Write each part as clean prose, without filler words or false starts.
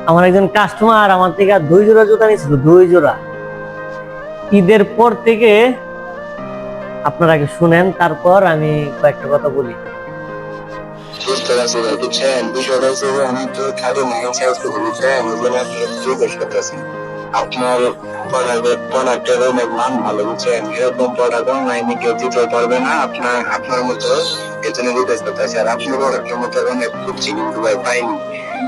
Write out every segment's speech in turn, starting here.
আমার একজন কাস্টমার আমার থেকে 2 জোড়া জুতা নিয়েছিল, 2 জোড়া। ঈদের পর থেকে আপনারা আগে শুনেন, তারপর আমি কয়েকটা কথা বলি। বুঝতে পারছি ভাই, বুঝছেন বিষয়টা হচ্ছে যে আমি তো খালি নাইন সেলস করি, বুঝছেন ওই জন্য আপনি জিজ্ঞেস করতেছি। আপনার প্রোডাক্টের অনেক মান ভালো, বুঝছেন এরকম প্রোডাক্ট অনলাইনে কেউ দিতে পারবে না আপনার মতো, এর জন্য জিজ্ঞেস করতেছি। আর আপনি প্রোডাক্টের মতো অনেক খুঁজছি কিন্তু ভাই পাইনি,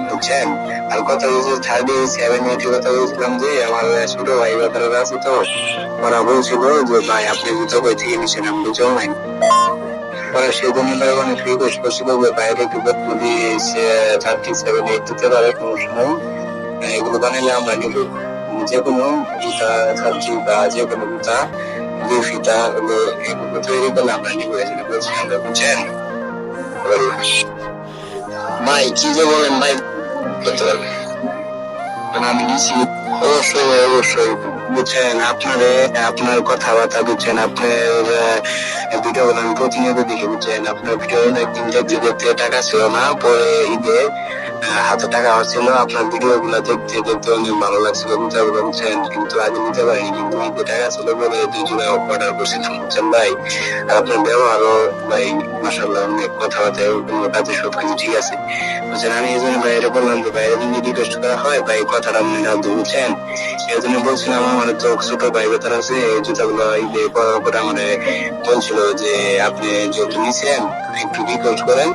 বুঝছেন। আর কথা বলছি 37 কথা বলছিলাম যে আমার ছোট ভাই ব্যাপারে আছে, তো ওরা বলছিল যে ভাই আপনি জুতো কই থেকে নিচ্ছেন, আমি বুঝে অনলাইন। সেই জন্য অনেক রিকোয়েস্ট করছিল যে বাইরে যদি 37 দিতে পারে কোনো সময়, এগুলো বানাইলে আমরা নিব। যে কোনো জুতা ছাত্রী বা যে কোনো জুতা ফিতা এগুলো তৈরি করলে আমরা নিব, এজন্য বলছি আমরা, বুঝছেন ভাই। কি যে বলেন ভাই, করতে পারবে আমি নিচ্ছি, অবশ্যই অবশ্যই, বুঝছেন আপনার কথাবার্তা, বুঝছেন আপনার ভিডিও আমি প্রতিনিয়ত দেখি, বুঝছেন আপনার ভিডিও একদিন দেখতে দেখতে টাকা ছিল না, পরে ঈদে হাতে টাকা হচ্ছিল, আপনার ভিডিও গুলা দেখতে দেখতে অনেক ভালো লাগছিল জুতাগুলো, বুঝছেন। কিন্তু আগে নিতে পারিনি, কিন্তু ঈদে টাকা ছিল বলে 2 জোড়া অর্ডার করছিলাম, বুঝছেন ভাই। আর আপনার ব্যবহারও ভাই মাশাআল্লাহ, অনেক কথাবার্তা কোনো কাজে সবকিছু ঠিক আছে, বুঝছেন। আমি এই জন্য বাইরে বললাম যে বাইরে যদি রিকোয়েস্ট করা হয় ভাই কথাটা মনে রাখবো, বুঝছেন। এই জন্য বলছিলাম আমার তো ছোট ভাই বেতার আছে, এই জুতাগুলো ঈদে পরার পরে আমার বলছিল যে আপনি যেহেতু নিছেন একটু রিকোয়েস্ট করেন।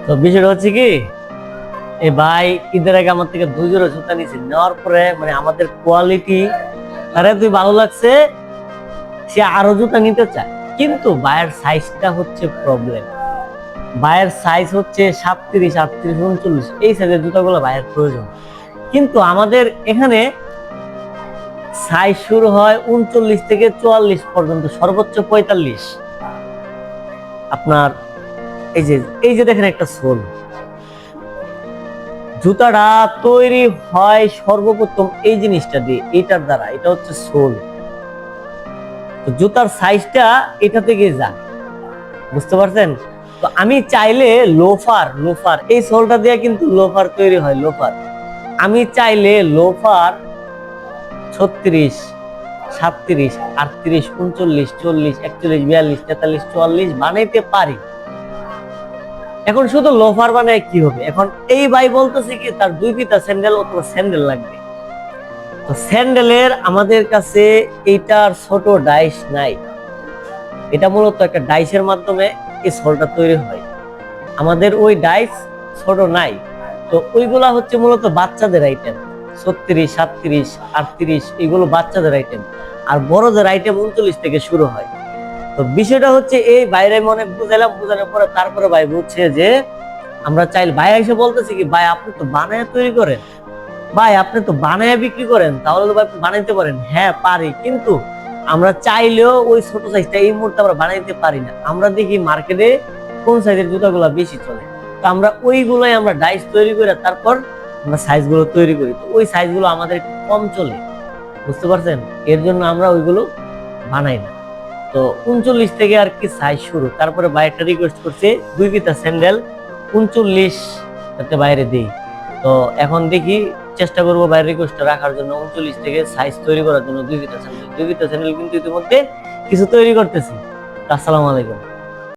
তো বিষয়টা হচ্ছে কি, এই ভাই ঈদের আগে আমার থেকে 2 জোড়া জুতা নিয়েছে, নেওয়ার পরে মানে আমাদের কোয়ালিটি তার এতই ভালো লাগছে, সে আরো জুতা নিতে চায়। কিন্তু ভাইয়ের সাইজটা হচ্ছে প্রবলেম। ভাইয়ের সাইজ হচ্ছে 37, 38, 39, এই সাইজের জুতাগুলো ভাইয়ের প্রয়োজন। কিন্তু আমাদের এখানে সাইজ শুরু হয় 39 থেকে 44 পর্যন্ত, সর্বোচ্চ 45। আপনার এই যে দেখেন একটা সোল, জুতাটা তৈরি হয় সর্বপ্রথম এই জিনিসটা দিয়ে, এটার দ্বারা, এটা হচ্ছে সোল। তো জুতার সাইজটা এটা থেকে যায়, বুঝতে পারছেন। তো আমি চাইলে লোফার এই সোলটা দিয়ে কিন্তু লোফার তৈরি হয়, লোফার। আমি চাইলে লোফার 36, 37, 38, 39, 40, 41, 42, 43, 44 বানাইতে পারি। এখন শুধু লোফার বানায় কি হবে? এখন এই ভাই বলতেছে কি তার 2 ফিতা স্যান্ডেল অথবা স্যান্ডেল লাগবে। তো স্যান্ডেলের আমাদের কাছে এইটার ছোট ডাইস নাই, এটা মূলত একটা ডাইসের মাধ্যমে এই সোলটা তৈরি হয়। আমাদের ওই ডাইস ছোট নাই, তো ওইগুলা হচ্ছে মূলত বাচ্চাদের আইটেম। 36, 37, 38 এগুলো বাচ্চাদের আইটেম, আর বড়দের আইটেম 39 থেকে শুরু হয়। তো বিষয়টা হচ্ছে এই বাইরে মনে বুঝাইলাম, বুঝানোর পরে তারপরে ভাই বুঝছে যে আমরা চাইলে, ভাই এসে বলতেছি কি ভাই আপনি তো বানায় তৈরি করেন, ভাই আপনি তো বানায় বিক্রি করেন, তাহলে তো ভাই বানাইতে পারেন। হ্যাঁ পারি, কিন্তু আমরা চাইলেও ওই ছোট সাইজটা এই মুহূর্তে আমরা বানাইতে পারি না। আমরা দেখি মার্কেটে কোন সাইজের জুতাগুলো বেশি চলে, তো আমরা ওইগুলোই আমরা ডাইস তৈরি করে তারপর আমরা সাইজগুলো তৈরি করি। তো ওই সাইজগুলো আমাদের একটু কম চলে, বুঝতে পারছেন, এর জন্য আমরা ওইগুলো বানাই না। তো 39 থেকে আর কি সাইজ শুরু। তারপরে বাইরেটা রিকোয়েস্ট করছে 2 ফিতা স্যান্ডেল 39 যাতে বাইরে দেই। তো এখন দেখি চেষ্টা করবো বাইরে রিকোয়েস্টটা রাখার জন্য, 39 থেকে সাইজ তৈরি করার জন্য 2 ফিতা স্যান্ডেল কিন্তু ইতিমধ্যে কিছু তৈরি করতেছি। আসসালামু আলাইকুম।